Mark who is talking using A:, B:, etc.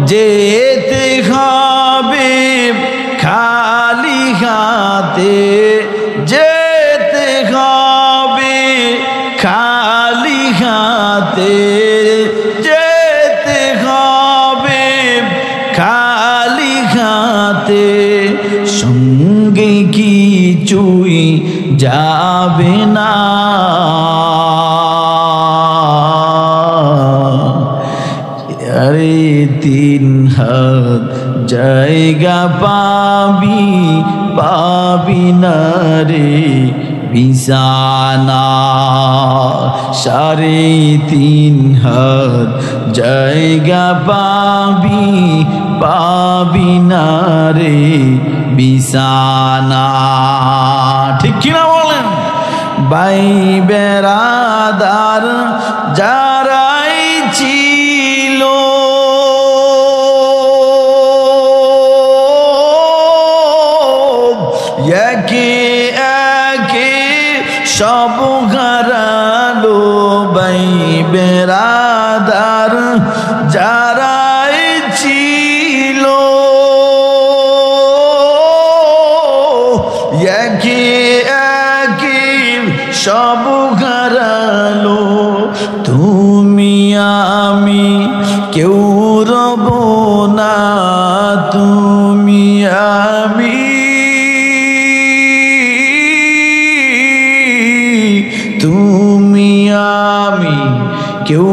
A: যেতে হবে খালি হাতে, যেতে হবে খালি হাতে, যেতে হবে খালি হাতে, সঙ্গে কিছুই যাবে না। আরে তিন হাত জায়গা পাবি, পাবি না রে বিছানা। সাড়ে তিন হাত জায়গা পাবি, পাবি না রে বিছানা। ঠিক কিনা বলেন? ভাই বেরাদার যারাই ছিল, একে একে সব হারালো। ভাই বেরাদার যারাই ছিল, একে একে সব হারালো। তুমি আমি কেউ রব না, তুমি আমি তুমি আমি কেউ